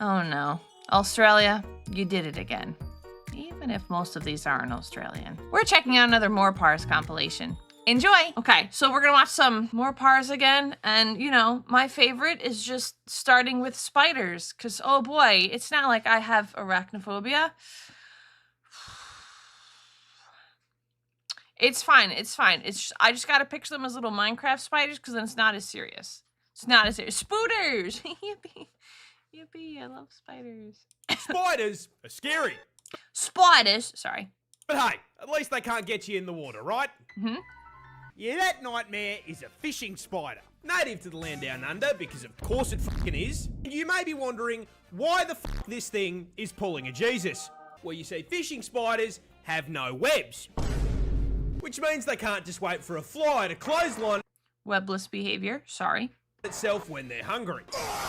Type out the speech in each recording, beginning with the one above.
Oh no. Australia, you did it again. Even if most of these aren't Australian. We're checking out another Moreparz compilation. Enjoy! Okay, so we're gonna watch some Moreparz again, and you know, my favorite is just starting with spiders, because oh boy, it's not like I have arachnophobia. It's fine, it's fine. It's just, I just gotta picture them as little Minecraft spiders, because then it's not as serious. It's not as serious. Spooters! Yippee! Yippee, I love spiders. Spiders are scary. Spiders, sorry. But hey, at least they can't get you in the water, right? Mm-hmm. Yeah, that nightmare is a fishing spider. Native to the land down under, because of course it fucking is. And you may be wondering why the fuck this thing is pulling a Jesus. Well, you see, fishing spiders have no webs. Which means they can't just wait for a fly to clothesline Webless behavior, sorry. itself when they're hungry.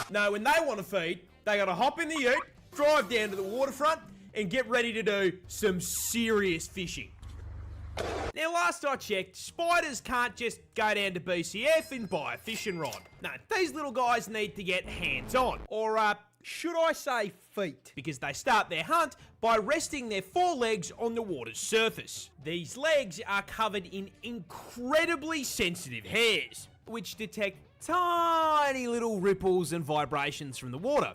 No, when they want to feed, they gotta hop in the ute, drive down to the waterfront, and get ready to do some serious fishing. Now, last I checked, spiders can't just go down to BCF and buy a fishing rod. No, these little guys need to get hands-on. Or, should I say feet? Because they start their hunt by resting their forelegs on the water's surface. These legs are covered in incredibly sensitive hairs, which detect tiny little ripples and vibrations from the water,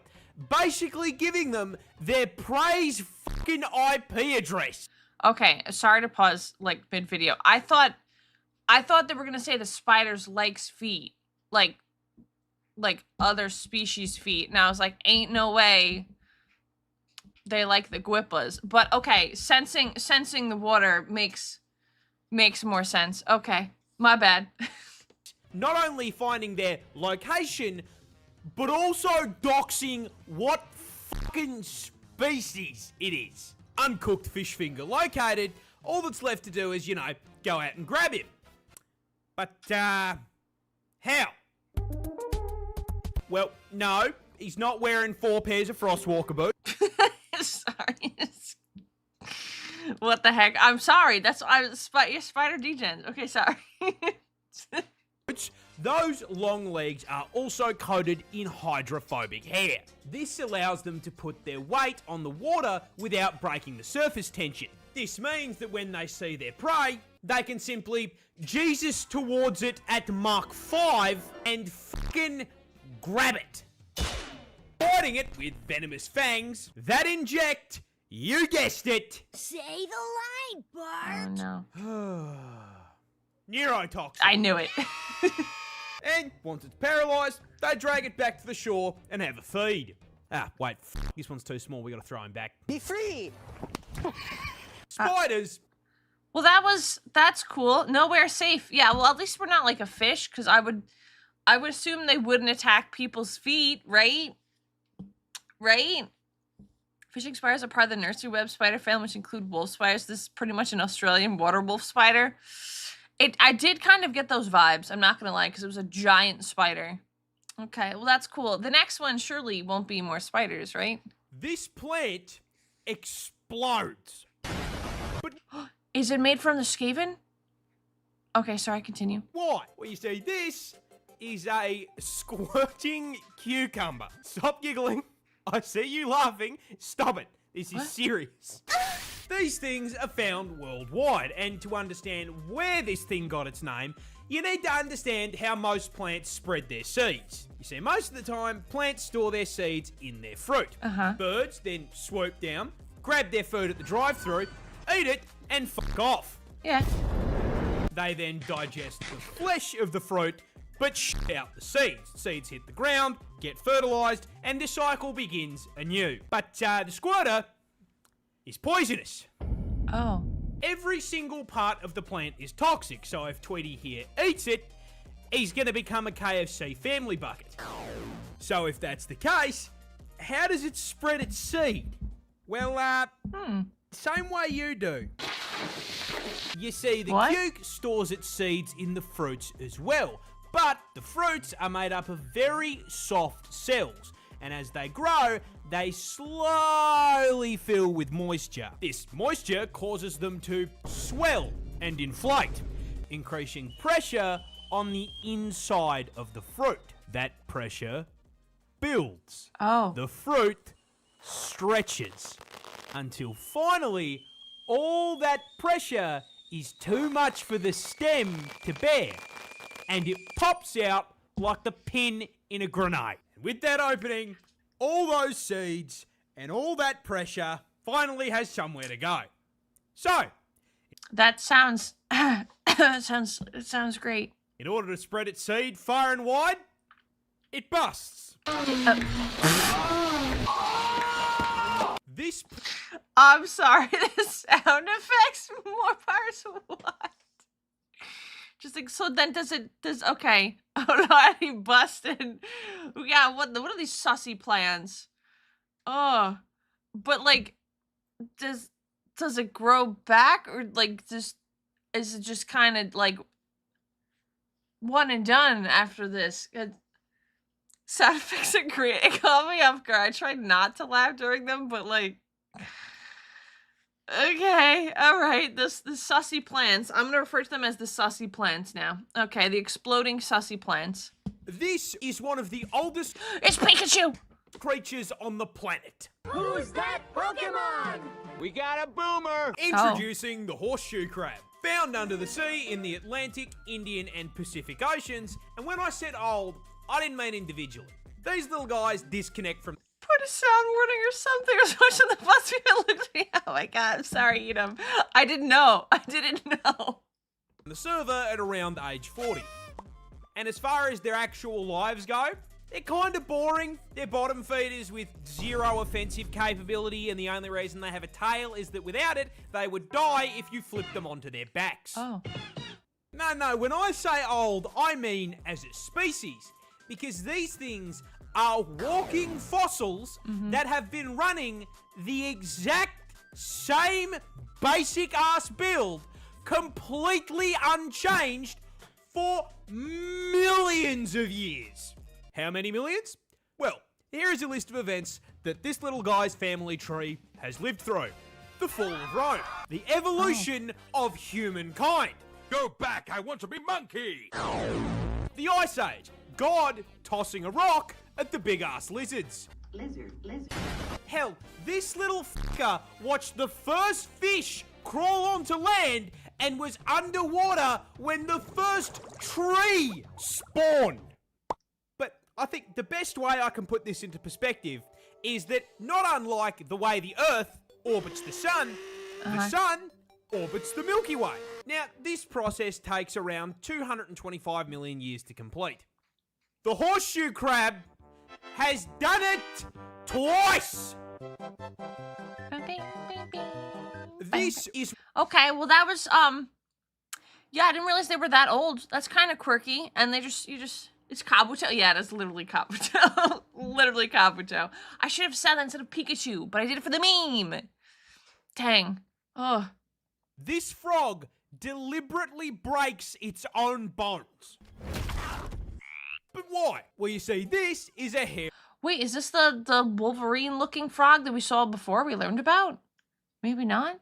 basically giving them their prey's fucking IP address. Okay, sorry to pause like mid video. I thought they were gonna say the spiders likes feet, like other species feet, and I was like, ain't no way they like the guipas. But okay, sensing the water makes more sense. Okay, my bad. Not only finding their location, but also doxing what fucking species it is. Uncooked fish finger located. All that's left to do is, you know, go out and grab him. But, how? Well, no, he's not wearing 4 pairs of Frostwalker boots. Sorry. What the heck? I'm sorry. That's spider degens. Okay, sorry. Those long legs are also coated in hydrophobic hair. This allows them to put their weight on the water without breaking the surface tension. This means that when they see their prey, they can simply Jesus towards it at Mach 5 and fucking grab it. Biting it with venomous fangs that inject, you guessed it, Say the line, Bart. Oh no. neurotoxin. I knew it. And once it's paralysed, they drag it back to the shore and have a feed. Ah, wait, this one's too small, we gotta throw him back. Be free. Spiders. Well, that's cool. Nowhere safe. Yeah, well, at least we're not like a fish, because I would assume they wouldn't attack people's feet, right? Right? Fishing spiders are part of the nursery web spider family, which include wolf spiders. This is pretty much an Australian water wolf spider. I did kind of get those vibes, I'm not gonna lie, because it was a giant spider. Okay, well, that's cool. The next one surely won't be more spiders, right? This plant explodes. But Is it made from the Skaven? Okay, sorry, continue. why? Well, you see, this is a squirting cucumber. Stop giggling. I see you laughing. Stop it. This is serious. These things are found worldwide, and to understand where this thing got its name, you need to understand how most plants spread their seeds. You see, most of the time, plants store their seeds in their fruit. Birds then swoop down, grab their food at the drive-thru, eat it, and fuck off. Yeah. They then digest the flesh of the fruit, but shit out the seeds. Seeds hit the ground, get fertilized, and the cycle begins anew. But the squirter is poisonous. Oh. Every single part of the plant is toxic, so if Tweety here eats it, he's gonna become a KFC family bucket. So if that's the case, how does it spread its seed? Well, same way you do. You see, the cuke stores its seeds in the fruits as well, but the fruits are made up of very soft cells, and as they grow, they slowly fill with moisture. This moisture causes them to swell and inflate, increasing pressure on the inside of the fruit. That pressure builds. Oh. The fruit stretches until finally all that pressure is too much for the stem to bear, and it pops out like the pin in a grenade. With that opening, all those seeds and all that pressure finally has somewhere to go. So, That sounds it sounds great. in order to spread its seed far and wide, it busts. This I'm sorry, the sound effects Moreparz, what? Just like, so then okay. I don't know how he busted. Yeah, what are these sussy plans? Oh. But like, does it grow back, or like just is it just kind of like one and done after this? Sound effects are great. It caught me off guard. I tried not to laugh during them, but like, okay, all right. The sussy plants. I'm gonna refer to them as the sussy plants now. Okay, the exploding sussy plants. This is one of the oldest It's Pikachu. creatures on the planet. Who's that Pokemon? We got a boomer! Introducing the horseshoe crab, found under the sea in the Atlantic, Indian, and Pacific Oceans. And when I said old, I didn't mean individually. These little guys disconnect from Put a sound warning or something. I was watching the bus and looked at me. Oh my god, I'm sorry, Edom. I didn't know. I didn't know. the server at around age 40. And as far as their actual lives go, they're kind of boring. They're bottom feeders with zero offensive capability, and the only reason they have a tail is that without it, they would die if you flipped them onto their backs. Oh. No, when I say old, I mean as a species. Because these things are walking fossils that have been running the exact same basic-ass build, completely unchanged, for millions of years. How many millions? Well, here is a list of events that this little guy's family tree has lived through. The fall of Rome. The evolution of humankind. Go back, I want to be monkey! The Ice Age. God tossing a rock at the big-ass lizards. Lizard. Hell, this little fucker watched the first fish crawl onto land and was underwater when the first tree spawned. But I think the best way I can put this into perspective is that not unlike the way the Earth orbits the Sun orbits the Milky Way. Now, this process takes around 225 million years to complete. The horseshoe crab has done it twice! This is Okay, well that was yeah, I didn't realize they were that old. That's kind of quirky, and it's Kabuto. Yeah, that's literally Kabuto. Literally Kabuto. I should have said that instead of Pikachu, but I did it for the meme. Dang. Oh. this frog deliberately breaks its own bones. But why? Well, you see, this is a hairy Wait, is this the wolverine looking frog that we saw before we learned about? Maybe not.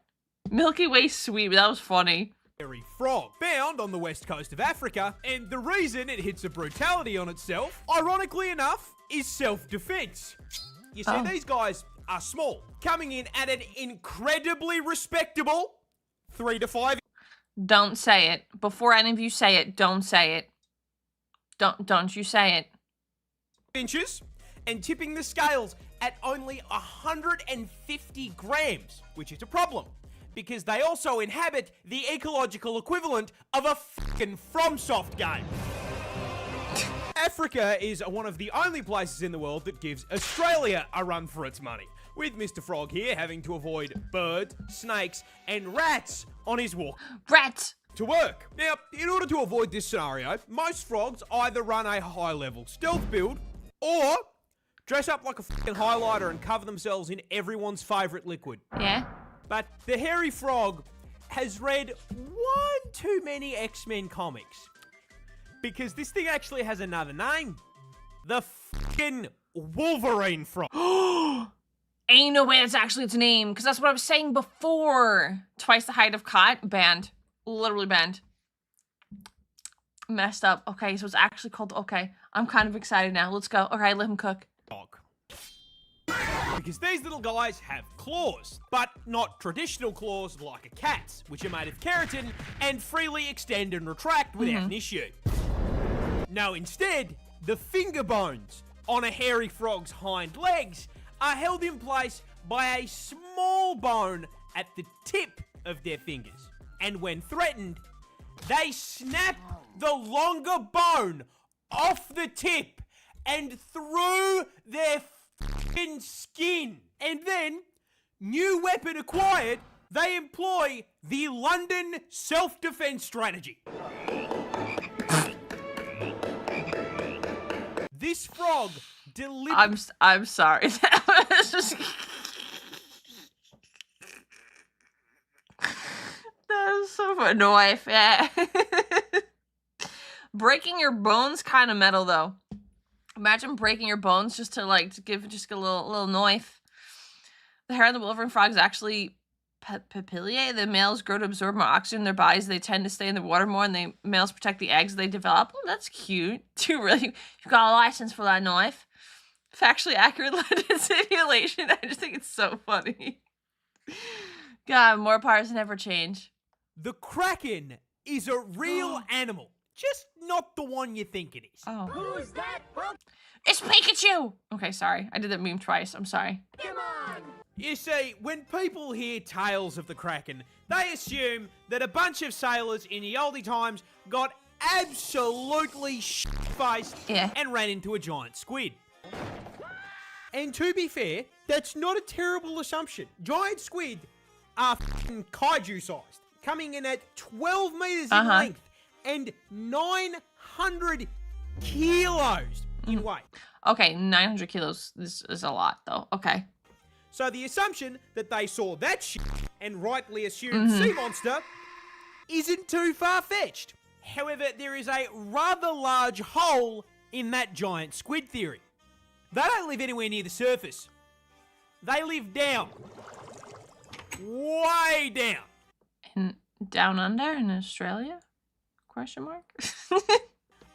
Milky Way sweet, that was funny. frog found on the west coast of Africa, and the reason it hits a brutality on itself, ironically enough, is self-defense. You see, these guys are small, coming in at an incredibly respectable 3 to 5 Don't say it. Before any of you say it, don't say it. Don't you say it. inches, and tipping the scales at only 150 grams, which is a problem, because they also inhabit the ecological equivalent of a fucking FromSoft game. Africa is one of the only places in the world that gives Australia a run for its money, with Mr. Frog here having to avoid birds, snakes, and rats on his walk Rats! to work. Now, in order to avoid this scenario, most frogs either run a high-level stealth build or dress up like a fucking highlighter and cover themselves in everyone's favourite liquid. Yeah? But the hairy frog has read one too many X-Men comics. Because this thing actually has another name. The fucking Wolverine frog. Ain't no way that's actually its name, because that's what I was saying before. Twice the height of cot, banned. Literally banned. Messed up. Okay, so it's actually called, okay. I'm kind of excited now. Let's go. Okay, let him cook. Because these little guys have claws, but not traditional claws like a cat's, which are made of keratin and freely extend and retract without an issue. No, instead, the finger bones on a hairy frog's hind legs are held in place by a small bone at the tip of their fingers. And when threatened, they snap the longer bone off the tip and through their f***ing skin. And then, new weapon acquired, they employ the London self-defense strategy. This frog deliberately... I'm sorry. That was just... That was so fun. Knife, yeah. Breaking your bones kind of metal though. Imagine breaking your bones just to like to give just a little knife. The hair on the wolverine frog is actually papillae. The males grow to absorb more oxygen in their bodies. They tend to stay in the water more, and the males protect the eggs they develop. Oh, that's cute. Too really, you got a license for that knife. Factually accurate London simulation. I just think it's so funny. God, Moreparz never change. The kraken is a real animal, just not the one you think it is. Oh. Who's that It's Pikachu! Okay, sorry. I did that meme twice. I'm sorry. Pokemon? You see, when people hear tales of the kraken, they assume that a bunch of sailors in the oldie times got absolutely shit-faced Yeah. and ran into a giant squid. And to be fair, that's not a terrible assumption. Giant squid are f***ing kaiju-sized, coming in at 12 meters in length and 900 kilos in weight. Okay, 900 kilos. This is a lot, though. Okay. So the assumption that they saw that shit and rightly assumed sea monster isn't too far-fetched. However, there is a rather large hole in that giant squid theory. They don't live anywhere near the surface. They live down. Way down. And down under in Australia? Question mark?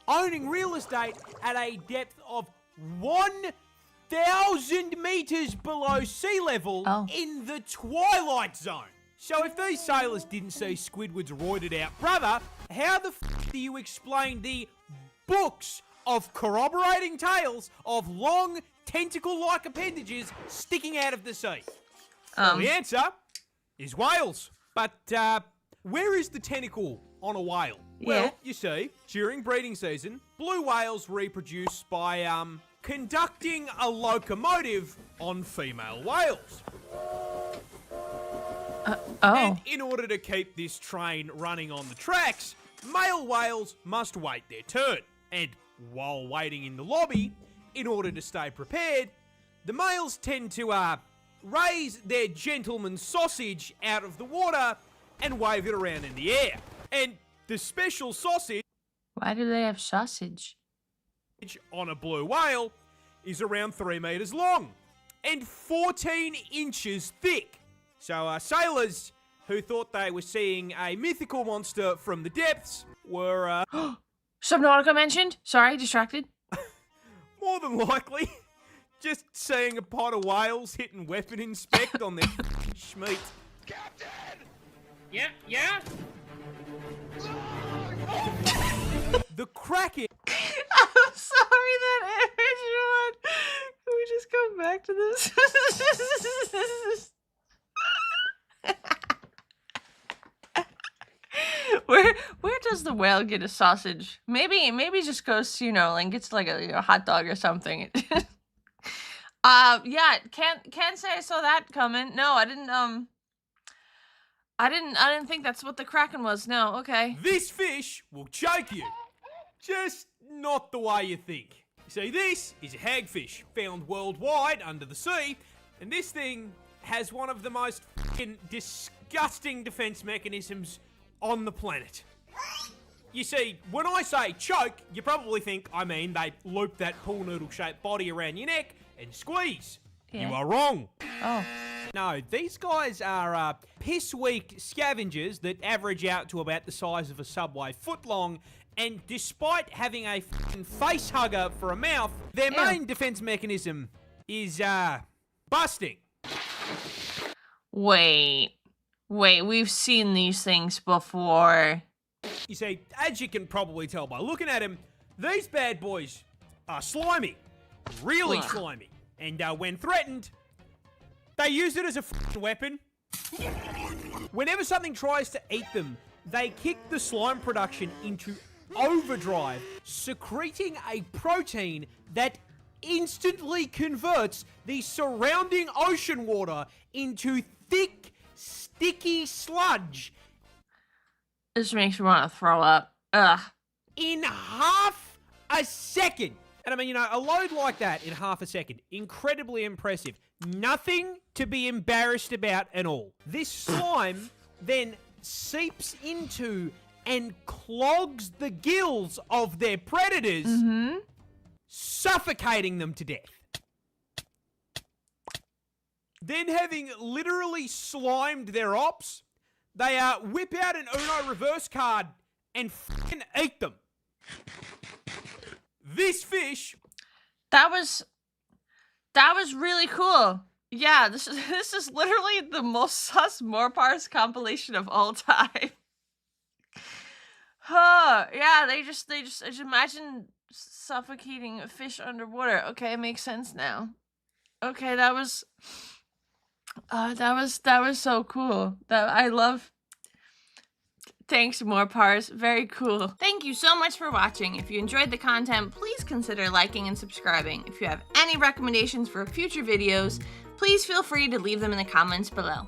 Owning real estate at a depth of 1,000 meters below sea level in the twilight zone. So if these sailors didn't see Squidward's roided out brother, how the f*** do you explain the books of corroborating tales of long tentacle-like appendages sticking out of the sea? Well, the answer is whales. But where is the tentacle on a whale? Well, you see, during breeding season, blue whales reproduce by conducting a locomotive on female whales. And in order to keep this train running on the tracks, male whales must wait their turn. And while waiting in the lobby, in order to stay prepared, the males tend to raise their gentleman's sausage out of the water and wave it around in the air. And the special sausage... Why do they have sausage? ...on a blue whale is around 3 meters long and 14 inches thick. So sailors who thought they were seeing a mythical monster from the depths were... Subnautica mentioned? Sorry, distracted. more than likely just seeing a pot of whales hitting weapon inspect on their schmeat. Captain! Yeah? The kraken... I'm sorry that image one. Can we just come back to this? Where does the whale get a sausage? Maybe just goes, and gets like a hot dog or something. Yeah, can't say I saw that coming. No, I didn't think that's what the kraken was. No, okay. This fish will choke you. Just not the way you think. See, this is a hagfish found worldwide under the sea, and this thing has one of the most f***ing disgusting defense mechanisms on the planet. You see, when I say choke, you probably think I mean they loop that pool noodle-shaped body around your neck and squeeze. Yeah. You are wrong. Oh. No, these guys are piss-weak scavengers that average out to about the size of a Subway footlong, and despite having a f***ing face hugger for a mouth, their main defense mechanism is, busting. Wait, we've seen these things before. You see, as you can probably tell by looking at him, these bad boys are slimy. Really Ugh. slimy. And when threatened, they use it as a f***ing weapon. Whenever something tries to eat them, they kick the slime production into overdrive, secreting a protein that instantly converts the surrounding ocean water into thick, sticky sludge This makes me want to throw up. Ugh. in half a second. And I mean, you know, a load like that in half a second, incredibly impressive. Nothing to be embarrassed about at all. This slime then seeps into and clogs the gills of their predators, suffocating them to death. Then, having literally slimed their ops, they whip out an Uno reverse card and f***ing eat them. This fish... That was really cool. Yeah, this is literally the most sus Moreparz compilation of all time. Huh, yeah, they just imagine suffocating a fish underwater. Okay, it makes sense now. Okay, that was so cool. I love. Thanks, Moreparz. Very cool. Thank you so much for watching. If you enjoyed the content, please consider liking and subscribing. If you have any recommendations for future videos, please feel free to leave them in the comments below.